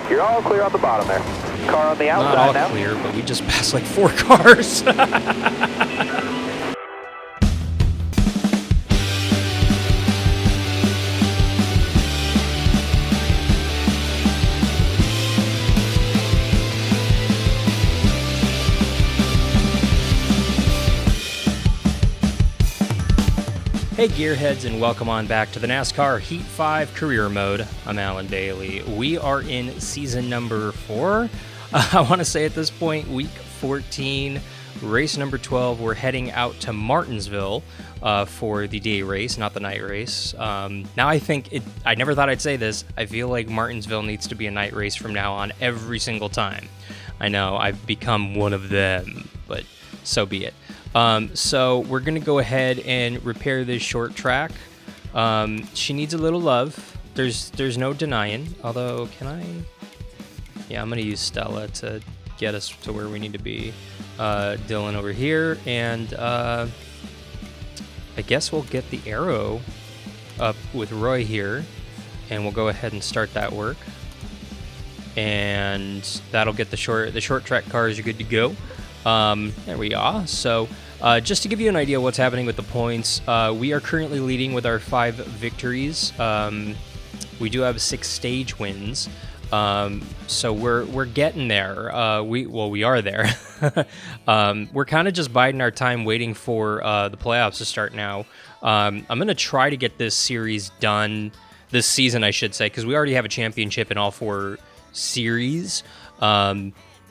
You're all clear on the bottom there. Car on the outside Not all now. clear, but we just passed like 4 cars. Hey Gearheads, and welcome on back to the NASCAR Heat 5 Career Mode. I'm Alan Bailey. We are in season number 4. I want to say at this point, week 14, race number 12. We're heading out to Martinsville for the day race, not the night race. Now I never thought I'd say this. I feel like Martinsville needs to be a night race from now on every single time. I know, I've become one of them, but so be it. So we're going to go ahead and repair this short track. She needs a little love. There's no denying. Although, can I? Yeah, I'm going to use Stella to get us to where we need to be. Dylan over here. And I guess we'll get the arrow up with Roy here. And we'll go ahead and start that work. And that'll get the short track cars are good to go. There we are. So just to give you an idea of what's happening with the points, we are currently leading with our 5 victories. We do have 6 stage wins, so we're getting there. We are there. We're kind of just biding our time, waiting for the playoffs to start now. I'm gonna try to get this series done this season, I should say, because we already have a championship in all 4 series.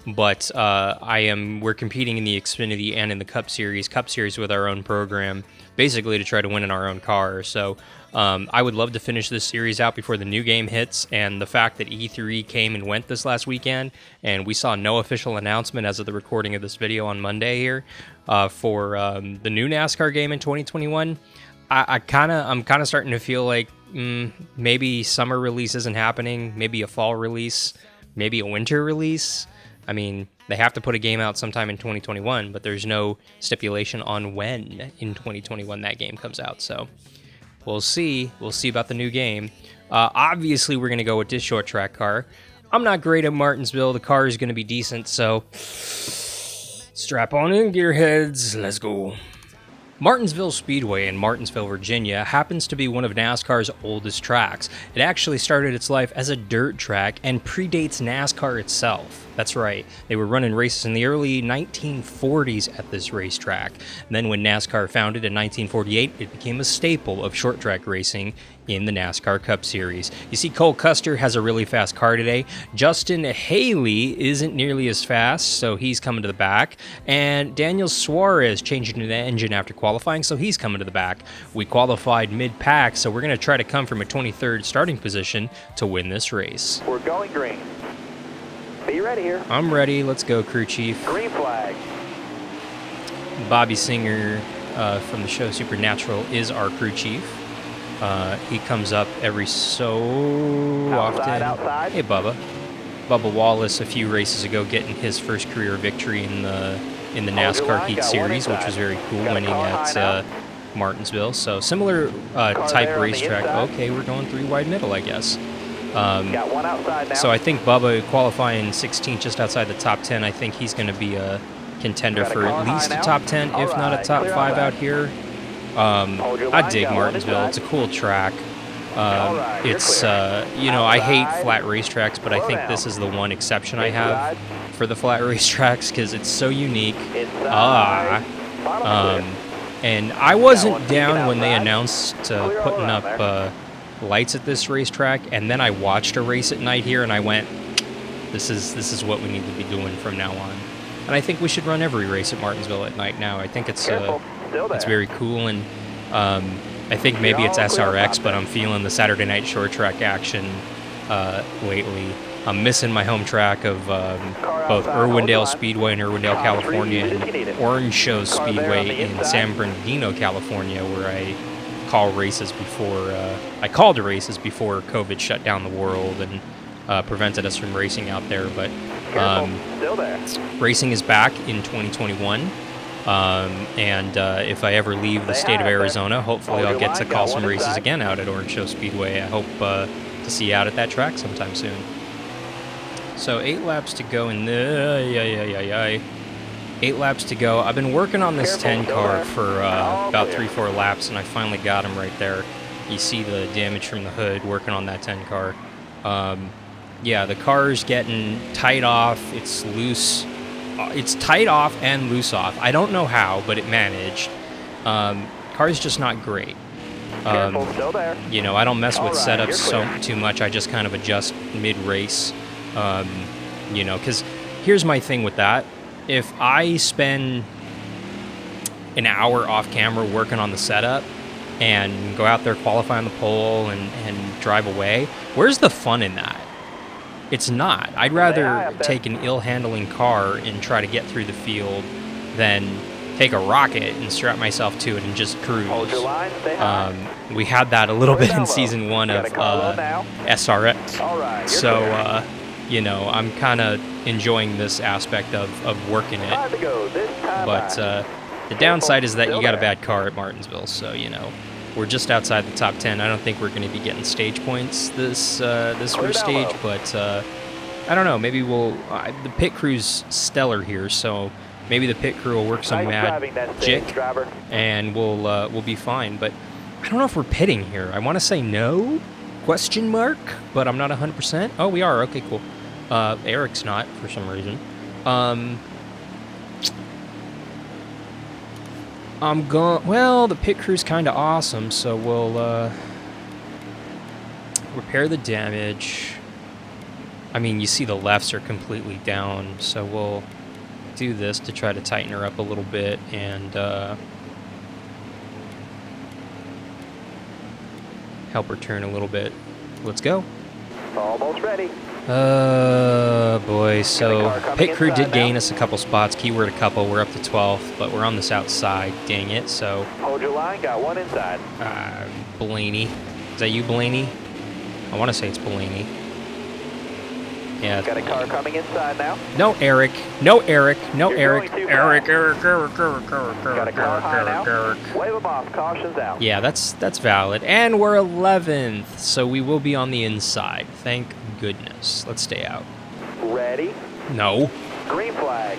But we're competing in the Xfinity and in the Cup Series with our own program, basically to try to win in our own car. So I would love to finish this series out before the new game hits, and the fact that E3 came and went this last weekend, and we saw no official announcement as of the recording of this video on Monday here for the new NASCAR game in 2021. I'm kind of starting to feel like maybe summer release isn't happening, maybe a fall release, maybe a winter release. I mean, they have to put a game out sometime in 2021, but there's no stipulation on when in 2021 that game comes out. So we'll see. We'll see about the new game. Obviously, we're going to go with this short track car. I'm not great at Martinsville. The car is going to be decent, so strap on in, gearheads. Let's go. Martinsville Speedway in Martinsville, Virginia happens to be one of NASCAR's oldest tracks. It actually started its life as a dirt track and predates NASCAR itself. That's right, they were running races in the early 1940s at this racetrack. And then when NASCAR founded in 1948, it became a staple of short track racing in the NASCAR Cup Series. You see, Cole Custer has a really fast car today. Justin Haley isn't nearly as fast, so he's coming to the back. And Daniel Suarez changing the engine after qualifying, so he's coming to the back. We qualified mid-pack, so we're going to try to come from a 23rd starting position to win this race. We're going green. Be ready here. I'm ready. Let's go, crew chief. Green flag. Bobby Singer from the show Supernatural is our crew chief. He comes up every so often. Outside. Hey, Bubba. Bubba Wallace a few races ago getting his first career victory in the NASCAR Heat Series, which was very cool, winning at Martinsville. So similar type racetrack. Okay, we're going 3 wide middle, I guess. Got one outside now. So I think Bubba qualifying 16th just outside the top 10. I think he's going to be a contender for at least a top 10, if not a top 5 out here. I dig Martinsville. It's a cool track. It's, I hate flat racetracks, but I think this is the one exception I have for the flat racetracks because it's so unique. And I wasn't down when they announced putting up lights at this racetrack, and then I watched a race at night here, and I went, this is what we need to be doing from now on. And I think we should run every race at Martinsville at night now. I think it's very cool, and I think maybe it's SRX, but I'm feeling the Saturday night short track action lately. I'm missing my home track of both Irwindale Speedway in Irwindale, California, and Orange Show Speedway in San Bernardino, California, where I called races before COVID shut down the world and prevented us from racing out there. But racing is back in 2021. And if I ever leave the state of Arizona, hopefully I'll get to call some races again out at Orange Show Speedway. I hope to see you out at that track sometime soon. So 8 laps to go in the 8 laps to go. I've been working on this 10 car for about 3-4 laps, and I finally got him right there. You see the damage from the hood working on that 10 car. Yeah, the car's getting tight off. It's loose. It's tight off and loose off. I don't know how, but it managed. Car's just not great. Careful, still there. You know, I don't mess with All right, setups too much. I just kind of adjust mid-race. You know, because here's my thing with that. If I spend an hour off camera working on the setup and go out there, qualify on the pole, and drive away, where's the fun in that? It's not. I'd rather take an ill-handling car and try to get through the field than take a rocket and strap myself to it and just cruise. Hold your line, stay high. We had that a little bit in season 1 of SRX. All right, So, you know, I'm kind of enjoying this aspect of working it. Time to go, this time But the downside is that you got a bad car at Martinsville, so, you know, we're just outside the top 10. I don't think we're going to be getting stage points this first stage, but I don't know. Maybe we'll... the pit crew's stellar here, so maybe the pit crew will work some magic, and we'll be fine. But I don't know if we're pitting here. I want to say no, question mark, but I'm not 100%. Oh, we are. Okay, cool. Eric's not, for some reason. I'm going... Well, the pit crew's kind of awesome, so we'll repair the damage. I mean, you see the lefts are completely down, so we'll do this to try to tighten her up a little bit and help her turn a little bit. Let's go. Almost ready. Boy, so pit crew did gain us a couple spots, keyword a couple. We're up to 12th, but we're on this outside. Dang it. So Hold your line, got one inside. Blaney, is that you, Blaney? I want to say it's Blaney. Yeah. Got a car coming inside now. No, Eric. No, Eric. No, You're Eric. going too Eric. Got a car high now. Wave them off, caution's out. Yeah, that's valid. And we're 11th, so we will be on the inside. Thank goodness. Let's stay out. Ready? No. Green flag.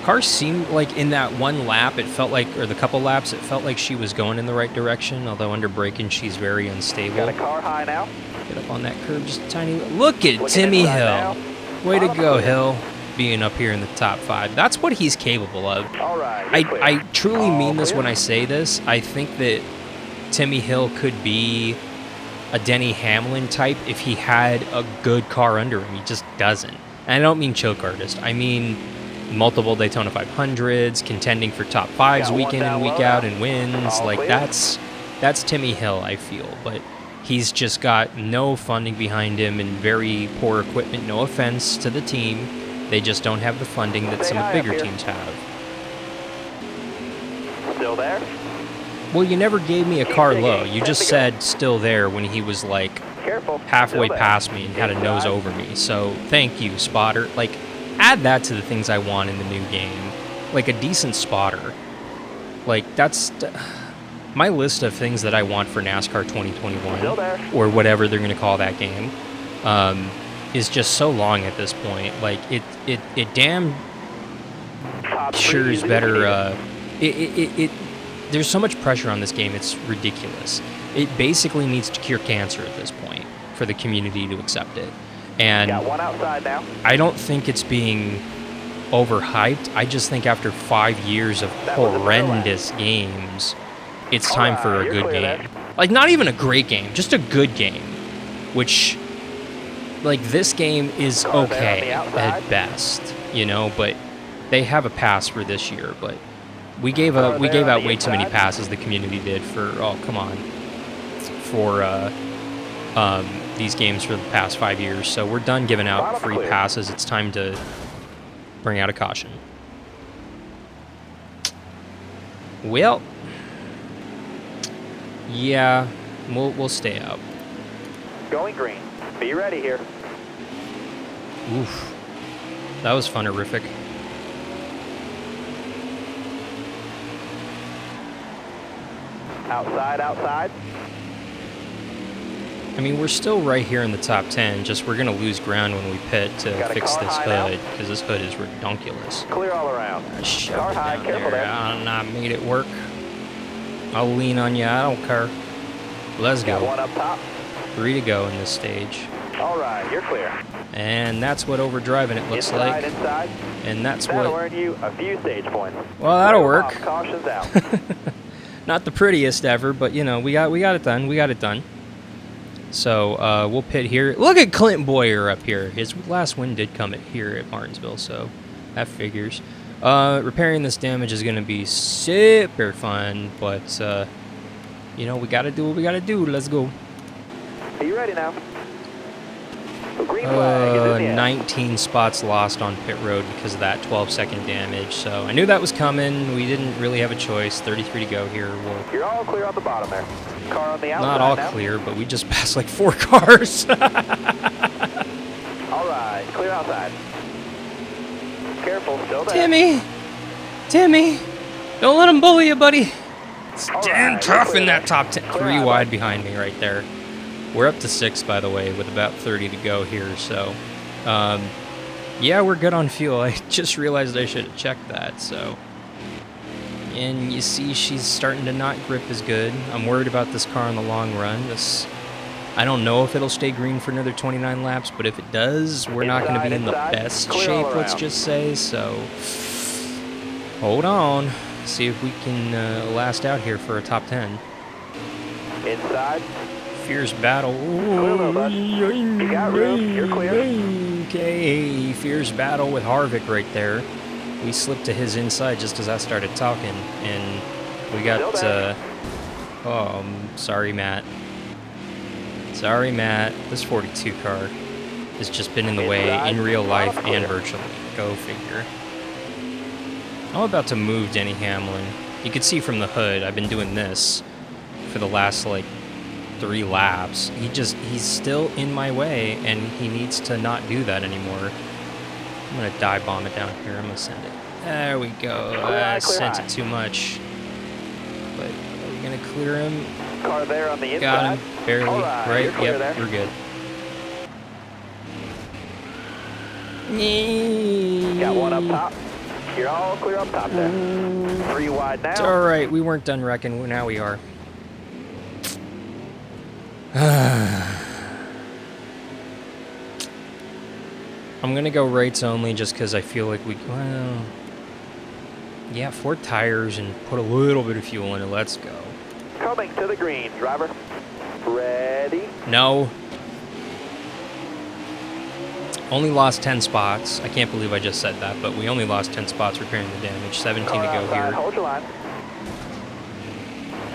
Car seemed like in that one lap, it felt like, or the couple laps, it felt like she was going in the right direction, although under braking, she's very unstable. Got a car high now. Get up on that curb just a tiny... Look at Timmy Hill. Way to go, Hill. Being up here in the top 5. That's what he's capable of. All right, I truly mean this when I say this. I think that Timmy Hill could be a Denny Hamlin type if he had a good car under him. He just doesn't. And I don't mean choke artist. I mean multiple Daytona 500s, contending for top 5s week in and week out and wins. Like, that's Timmy Hill, I feel. But he's just got no funding behind him and very poor equipment. No offense to the team. They just don't have the funding that some of the bigger teams have. Still there? Well, you never gave me a car low. You just said still there when he was like halfway past me and had a nose over me. So thank you, spotter. Like, add that to the things I want in the new game. Like a decent spotter. Like, that's... my list of things that I want for NASCAR 2021, or whatever they're going to call that game, is just so long at this point. Like, it damn sure is better. There's so much pressure on this game, it's ridiculous. It basically needs to cure cancer at this point for the community to accept it. And got one outside now. I don't think it's being overhyped. I just think after 5 years of horrendous games, it's time for a good game. Like, not even a great game, just a good game. Which, like, this game is okay at best, you know, but they have a pass for this year. But we gave out way too many passes, the community did, for, oh, come on, for these games for the past 5 years. So we're done giving out free passes. It's time to bring out a caution. Well, yeah, we'll stay out. Going green. Be ready here. Oof. That was fun-erific. Outside, outside. I mean, we're still right here in the top 10, just we're going to lose ground when we pit to fix this hood, because this hood is redonkulous. Clear all around. I shoved Car it high, down careful there. there. I made it work. I'll lean on you, I don't care. Let's Got go. one up top. 3 to go in this stage. All right, you're clear. And that's what overdriving it looks Inside, like. inside. And that's That'll what... earn you a few stage points. Well, that'll Wave work. off, cautions out. Not the prettiest ever, but you know, we got it done. We got it done. So we'll pit here. Look at Clint Boyer up here. His last win did come here at Martinsville, so that figures. Repairing this damage is going to be super fun, but you know, we got to do what we got to do. Let's go. Are you ready now? The green flag is in the air. 19 spots lost on pit road because of that 12-second damage. So I knew that was coming. We didn't really have a choice. 33 to go here. You're all clear on the bottom there. Car on the outside Not all now. clear, but we just passed like 4 cars. All right, clear outside. Careful, still there. Timmy, don't let him bully you, buddy. All Damn right, tough clear in that there. top 10. Clear 3 out, wide bud. behind me right there. We're up to 6, by the way, with about 30 to go here. So, yeah, we're good on fuel. I just realized I should have checked that. So, and you see she's starting to not grip as good. I'm worried about this car in the long run. I don't know if it'll stay green for another 29 laps, but if it does, we're not going to be in the Inside, best clear shape, all let's around. just say. So, hold on. See if we can last out here for a top 10. Inside. Fierce battle. Clear though, bud. You got room. You're clear. Okay, fierce battle with Harvick right there. We slipped to his inside just as I started talking, and we got. Still Sorry, Matt. Sorry, Matt. This 42 car has just been in the way in real life and virtually. Go figure. I'm about to move Denny Hamlin. You can see from the hood, I've been doing this for the last like 3 laps. He's still in my way, and he needs to not do that anymore. I'm gonna dive bomb it down here. I'm gonna send it. There we go. I sent it too much. But are we gonna clear him? Car there on the inside. Got him. Barely. All Right? you're clear Yep, there. we're good. Got one up top. You're all clear up top there. 3 wide now. It's alright, we weren't done wrecking, now we are. I'm gonna go rights only just because I feel like well, yeah, 4 tires and put a little bit of fuel in it. Let's go. Coming to the green, driver. Ready? No. Only lost 10 spots. I can't believe I just said that, but we only lost 10 spots repairing the damage. 17 to Car go outside, here. Hold your line.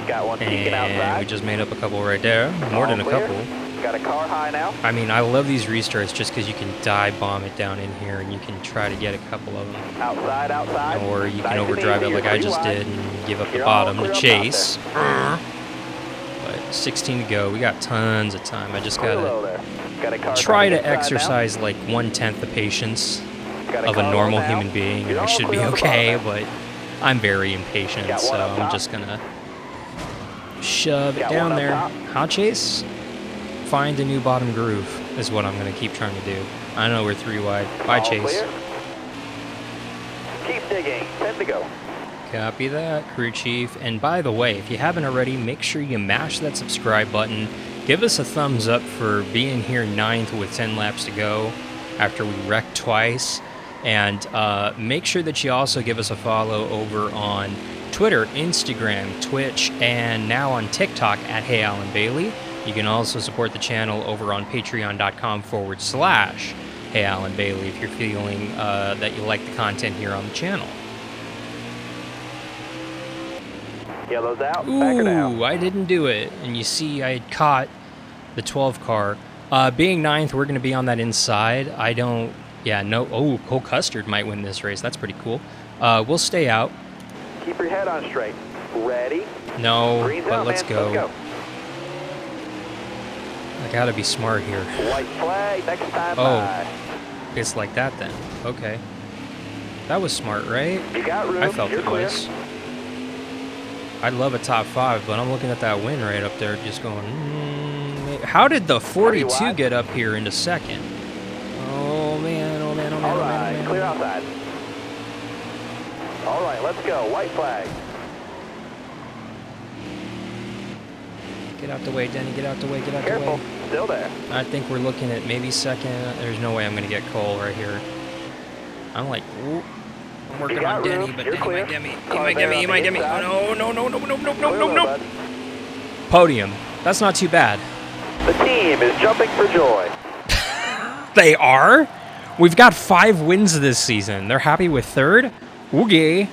Got one peeking And outside. we just made up a couple right there. More All than a clear. couple. Got a car high now. I mean, I love these restarts just because you can dive bomb it down in here and you can try to get a couple of them. Outside, outside. Or you Nice can and overdrive it easy, like you're I 3 just wide. did and give up the You're all bottom clear to up top chase. But 16 to go. We got tons of time. I just Clear gotta low there. Got a car try coming to inside now. exercise like 1/10 the patience Got of a car normal low now. human being, and You're I all should be clear on the okay, bottom but I'm very impatient, Got so one up I'm top. just gonna shove it Got down one up there. top. Hot chase? Find a new bottom groove is what I'm gonna keep trying to do. I know we're 3 wide. Bye, All Chase. clear. Keep digging. 10 to go. Copy that, crew chief. And by the way, if you haven't already, make sure you mash that subscribe button. Give us a thumbs up for being here 9th with 10 laps to go after we wrecked twice. And make sure that you also give us a follow over on Twitter, Instagram, Twitch, and now on TikTok at Hey Alan Bailey. You can also support the channel over on patreon.com/Hey Alan Bailey if you're feeling that you like the content here on the channel. Yellow's out. Back her down. Ooh, I didn't do it. And you see, I had caught the 12 car. Being 9th, we're going to be on that inside. I don't... Yeah, no... Oh, Cole Custard might win this race. That's pretty cool. We'll stay out. Keep your head on straight. Ready? No, Green's but out, let's man. go. Let's go. I gotta be smart here. White flag. Next time Oh. by. It's like that then. Okay. That was smart, right? You got room. I felt You're it clear. was. I'd love a top 5, but I'm looking at that win right up there just going, How did the 42 get up here into second? Oh man, oh man, oh man, All oh right, man, oh man. clear outside. All right, let's go. White flag. Get out the way, Denny, get out the way, get out Careful, the way. still there. I think we're looking at maybe second. There's no way I'm going to get Cole right here. I'm like, ooh, I'm working on Denny, room. but You're Denny clear. might get me. He Car might get there me, on he the might get me. inside. Oh, no, no, no, no, no, no, no, Clear no, away, no. bud. Podium. That's not too bad. The team is jumping for joy. They are? We've got 5 wins this season. They're happy with third? Oogie.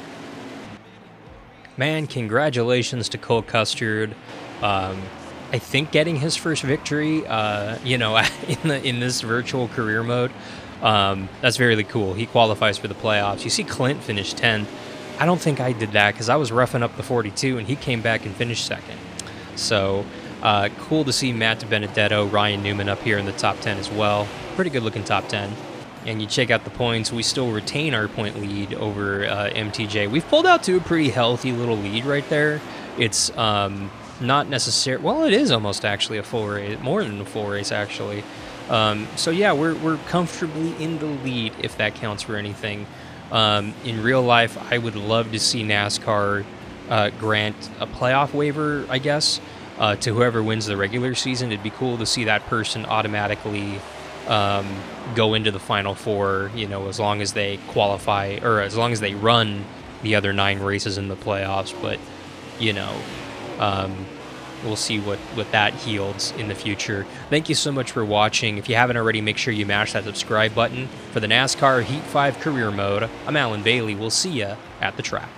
Man, congratulations to Cole Custard. I think getting his first victory, you know, in this virtual career mode, that's really cool. He qualifies for the playoffs. You see Clint finish 10th. I don't think I did that because I was roughing up the 42, and he came back and finished second. So, cool to see Matt Benedetto, Ryan Newman up here in the top 10 as well. Pretty good-looking top 10. And you check out the points, we still retain our point lead over MTJ. We've pulled out to a pretty healthy little lead right there. It's not necessarily, well, it is almost actually a full race, more than a full race actually. So yeah, we're comfortably in the lead if that counts for anything. In real life, I would love to see NASCAR grant a playoff waiver, I guess, to whoever wins the regular season. It'd be cool to see that person automatically go into the Final Four, you know, as long as they qualify, or as long as they run the other 9 races in the playoffs. But, you know, we'll see what that yields in the future. Thank you so much for watching. If you haven't already, make sure you mash that subscribe button. For the NASCAR Heat 5 Career Mode, I'm Alan Bailey. We'll see ya at the track.